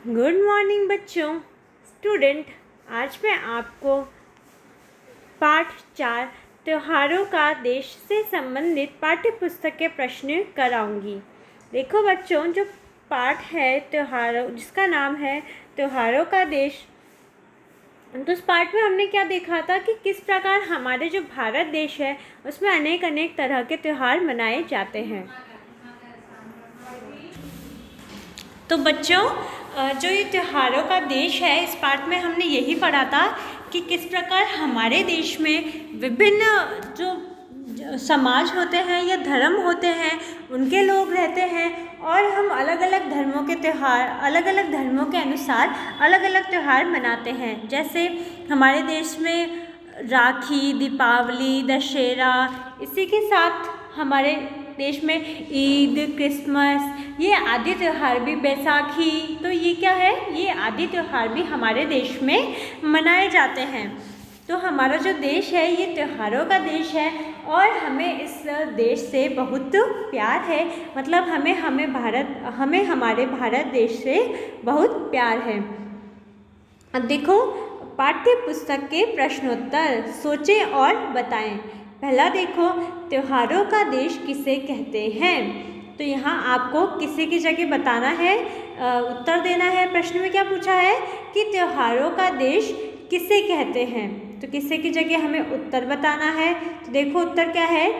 Good morning बच्चों। Student, आज मैं आपको पाठ 4 त्योहारों का देश से संबंधित पाठ्य पुस्तक के प्रश्न कराऊंगी। देखो बच्चों, जो पाठ है त्योहारों, जिसका नाम है त्योहारों का देश, तो उस पाठ में हमने क्या देखा था कि किस प्रकार हमारे जो भारत देश है उसमें अनेक अनेक तरह के त्यौहार मनाए जाते हैं। तो बच्चों, जो ये त्योहारों का देश है, इस पाठ में हमने यही पढ़ा था कि किस प्रकार हमारे देश में विभिन्न जो समाज होते हैं या धर्म होते हैं उनके लोग रहते हैं, और हम अलग अलग धर्मों के त्यौहार, अलग अलग धर्मों के अनुसार अलग अलग त्यौहार मनाते हैं। जैसे हमारे देश में राखी, दीपावली, दशहरा, इसी के साथ हमारे देश में ईद, क्रिसमस, ये आदि त्यौहार भी, बैसाखी, तो ये क्या है, ये आदि त्यौहार भी हमारे देश में मनाए जाते हैं। तो हमारा जो देश है ये त्योहारों का देश है, और हमें इस देश से बहुत प्यार है। मतलब हमें हमारे भारत देश से बहुत प्यार है। अब देखो पाठ्य पुस्तक के प्रश्नोत्तर, सोचें और बताएं। पहला देखो, त्योहारों का देश किसे कहते हैं। तो यहाँ आपको किसी की जगह बताना है, उत्तर देना है। प्रश्न में क्या पूछा है कि त्योहारों का देश किसे कहते हैं, तो किसे की जगह हमें उत्तर बताना है। तो देखो उत्तर क्या है,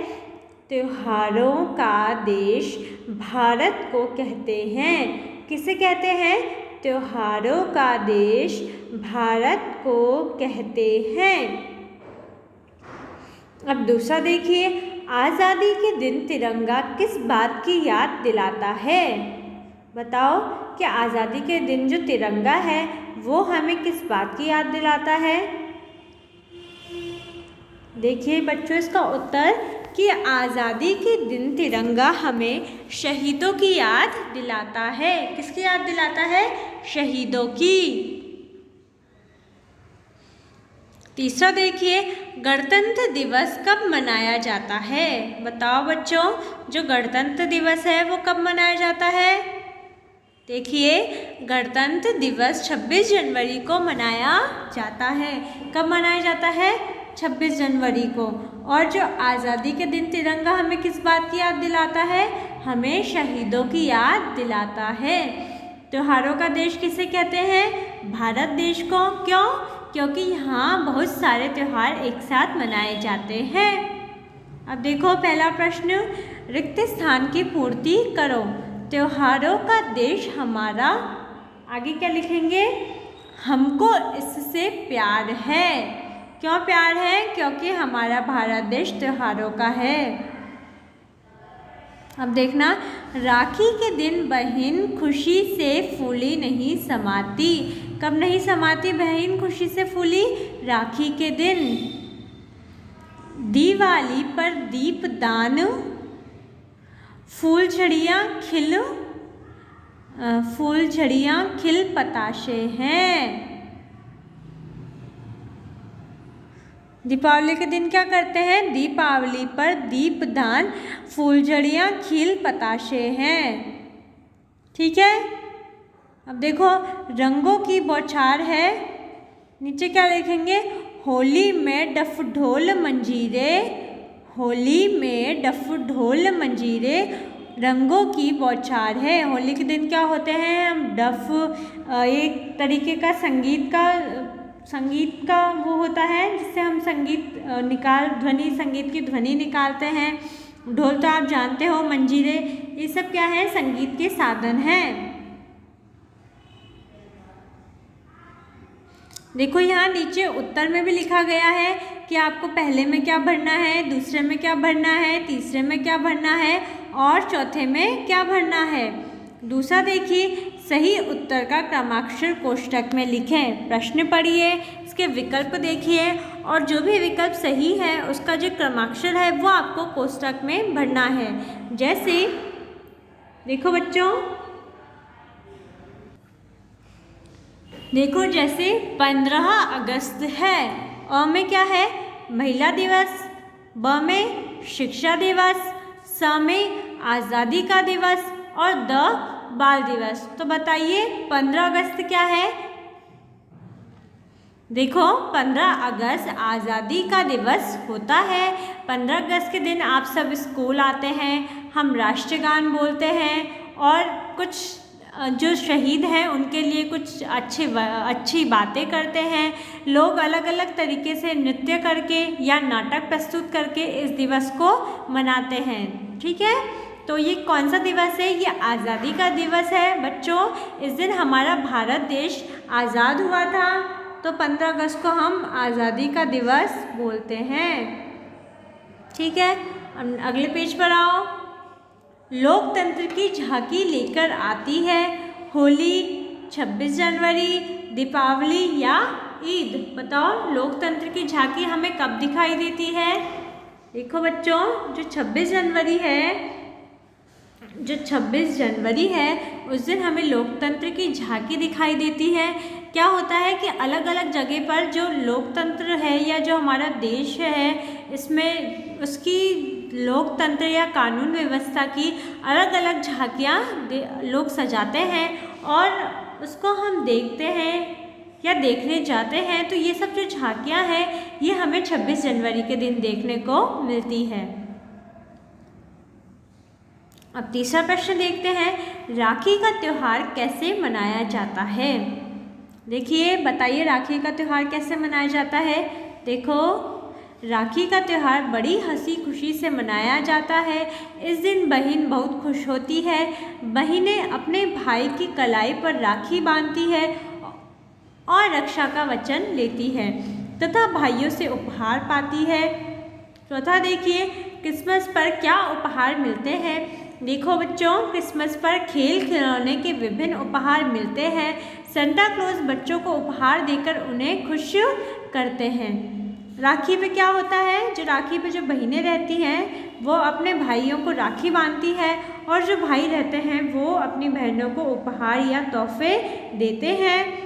त्योहारों का देश भारत को कहते हैं। किसे कहते हैं, त्योहारों का देश भारत को कहते हैं। अब दूसरा देखिए, आज़ादी के दिन तिरंगा किस बात की याद दिलाता है। बताओ कि आज़ादी के दिन जो तिरंगा है वो हमें किस बात की याद दिलाता है। देखिए बच्चों, इसका उत्तर कि आज़ादी के दिन तिरंगा हमें शहीदों की याद दिलाता है। किसकी याद दिलाता है, शहीदों की। तीसरा देखिए, गणतंत्र दिवस कब मनाया जाता है। बताओ बच्चों, जो गणतंत्र दिवस है वो कब मनाया जाता है। देखिए, गणतंत्र दिवस 26 जनवरी को मनाया जाता है। कब मनाया जाता है, 26 जनवरी को। और जो आज़ादी के दिन तिरंगा हमें किस बात की याद दिलाता है, हमें शहीदों की याद दिलाता है। त्योहारों का देश किसे कहते हैं, भारत देश को। क्यों, क्योंकि यहाँ बहुत सारे त्यौहार एक साथ मनाए जाते हैं। अब देखो पहला प्रश्न, रिक्त स्थान की पूर्ति करो। त्योहारों का देश हमारा, आगे क्या लिखेंगे, हमको इससे प्यार है। क्यों प्यार है, क्योंकि हमारा भारत देश त्योहारों का है। अब देखना, राखी के दिन बहन खुशी से फूली नहीं समाती। कब नहीं समाती बहन खुशी से फूली, राखी के दिन। दिवाली पर दीपदान, फूलझड़ियाँ खिल पताशे हैं। दीपावली के दिन क्या करते हैं, दीपावली पर दीपदान, फूलझड़ियाँ खिल पताशे हैं। ठीक है। अब देखो, रंगों की बौछार है, नीचे क्या लिखेंगे, होली में डफ ढोल मंजीरे, होली में डफ ढोल मंजीरे, रंगों की बौछार है। होली के दिन क्या होते हैं, हम डफ, एक तरीके का संगीत का वो होता है जिससे हम संगीत की ध्वनि निकालते हैं। ढोल तो आप जानते हो, मंजीरे, ये सब क्या है, संगीत के साधन हैं। देखो यहाँ नीचे उत्तर में भी लिखा गया है कि आपको पहले में क्या भरना है, दूसरे में क्या भरना है, तीसरे में क्या भरना है और चौथे में क्या भरना है। दूसरा देखिए, सही उत्तर का क्रमाक्षर कोष्ठक में लिखें। प्रश्न पढ़िए, इसके विकल्प देखिए, और जो भी विकल्प सही है उसका जो क्रमाक्षर है वो आपको कोष्ठक में भरना है। जैसे देखो बच्चों, देखो जैसे 15 अगस्त है, अ में क्या है, महिला दिवस, ब में शिक्षा दिवस, स में आज़ादी का दिवस और द बाल दिवस। तो बताइए 15 अगस्त क्या है? देखो 15 अगस्त आज़ादी का दिवस होता है। 15 अगस्त के दिन आप सब स्कूल आते हैं, हम राष्ट्रगान बोलते हैं और कुछ जो शहीद हैं उनके लिए कुछ अच्छी बातें करते हैं। लोग अलग अलग तरीके से नृत्य करके या नाटक प्रस्तुत करके इस दिवस को मनाते हैं। ठीक है, तो ये कौन सा दिवस है? ये आज़ादी का दिवस है बच्चों। इस दिन हमारा भारत देश आज़ाद हुआ था, तो 15 अगस्त को हम आज़ादी का दिवस बोलते हैं। ठीक है, अगले पेज पर आओ। लोकतंत्र की झांकी लेकर आती है होली, 26 जनवरी, दीपावली या ईद। बताओ लोकतंत्र की झांकी हमें कब दिखाई देती है? देखो बच्चों, जो 26 जनवरी है उस दिन हमें लोकतंत्र की झांकी दिखाई देती है। क्या होता है कि अलग अलग जगह पर जो लोकतंत्र है या जो हमारा देश है इसमें उसकी लोकतंत्र या कानून व्यवस्था की अलग अलग झांकियाँ लोग सजाते हैं और उसको हम देखते हैं या देखने जाते हैं। तो ये सब जो झांकियाँ हैं ये हमें 26 जनवरी के दिन देखने को मिलती है। अब तीसरा प्रश्न देखते हैं, राखी का त्यौहार कैसे मनाया जाता है? देखिए बताइए राखी का त्यौहार कैसे मनाया जाता है? देखो राखी का त्यौहार बड़ी हंसी खुशी से मनाया जाता है। इस दिन बहन बहुत खुश होती है। बहनें अपने भाई की कलाई पर राखी बांधती है और रक्षा का वचन लेती है तथा भाइयों से उपहार पाती है। चौथा देखिए, क्रिसमस पर क्या उपहार मिलते हैं? देखो बच्चों, क्रिसमस पर खेल खिलौने के विभिन्न उपहार मिलते हैं। सेंटा क्लॉज बच्चों को उपहार देकर उन्हें खुश करते हैं। राखी पे क्या होता है? जो राखी पे जो बहनें रहती हैं वो अपने भाइयों को राखी बांधती है और जो भाई रहते हैं वो अपनी बहनों को उपहार या तोहफे देते हैं।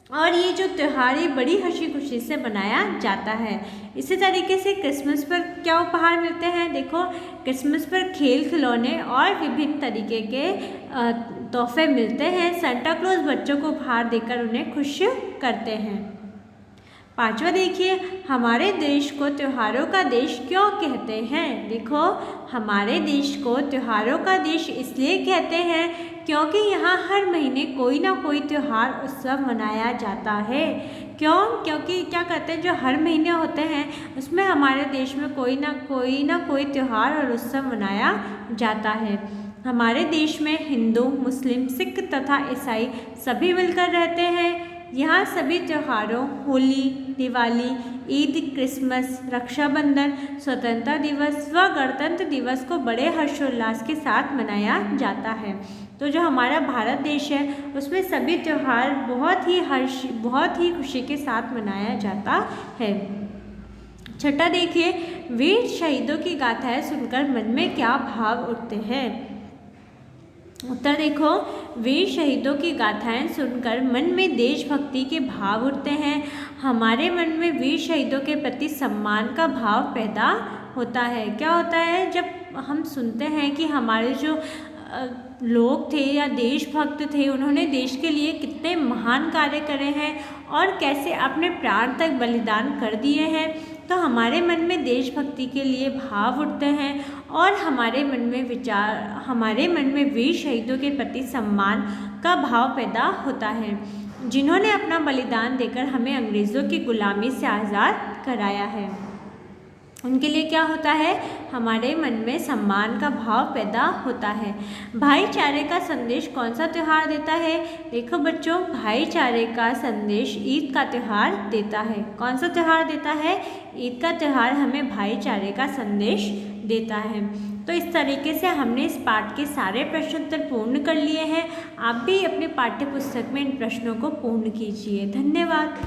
और ये जो त्यौहार ये बड़ी हंसी खुशी से मनाया जाता है। इसी तरीके से क्रिसमस पर क्या उपहार मिलते हैं? देखो क्रिसमस पर खेल खिलौने और विभिन्न तरीके के तोहफे मिलते हैं। सेंटा क्लॉज बच्चों को उपहार देकर उन्हें खुश करते हैं। पांचवा देखिए, हमारे देश को त्योहारों का देश क्यों कहते हैं? देखो हमारे देश को त्योहारों का देश इसलिए कहते हैं क्योंकि यहाँ हर महीने कोई ना कोई त्यौहार उत्सव मनाया जाता है। क्यों? क्योंकि क्या कहते हैं, जो हर महीने होते हैं उसमें हमारे देश में कोई ना कोई त्यौहार और उत्सव मनाया जाता है। हमारे देश में हिंदू, मुस्लिम, सिख तथा ईसाई सभी मिलकर रहते हैं। यहाँ सभी त्योहारों होली, दिवाली, ईद, क्रिसमस, रक्षाबंधन, स्वतंत्रता दिवस व गणतंत्र दिवस को बड़े हर्षोल्लास के साथ मनाया जाता है। तो जो हमारा भारत देश है उसमें सभी त्यौहार बहुत ही खुशी के साथ मनाया जाता है। छठा देखिए, वीर शहीदों की गाथाएं सुनकर मन में क्या भाव उठते हैं? उत्तर देखो, वीर शहीदों की गाथाएं सुनकर मन में देशभक्ति के भाव उठते हैं। हमारे मन में वीर शहीदों के प्रति सम्मान का भाव पैदा होता है। क्या होता है, जब हम सुनते हैं कि हमारे जो लोग थे या देशभक्त थे उन्होंने देश के लिए कितने महान कार्य करे हैं और कैसे अपने प्राण तक बलिदान कर दिए हैं, तो हमारे मन में देशभक्ति के लिए भाव उठते हैं और हमारे मन में वीर शहीदों के प्रति सम्मान का भाव पैदा होता है, जिन्होंने अपना बलिदान देकर हमें अंग्रेज़ों की गुलामी से आज़ाद कराया है। उनके लिए क्या होता है, हमारे मन में सम्मान का भाव पैदा होता है। भाईचारे का संदेश कौन सा त्यौहार देता है? देखो बच्चों, भाईचारे का संदेश ईद का त्यौहार देता है। कौन सा त्यौहार देता है? ईद का त्यौहार हमें भाईचारे का संदेश देता है। तो इस तरीके से हमने इस पाठ के सारे प्रश्न उत्तर पूर्ण कर लिए हैं। आप भी अपने पाठ्य पुस्तक में इन प्रश्नों को पूर्ण कीजिए। धन्यवाद।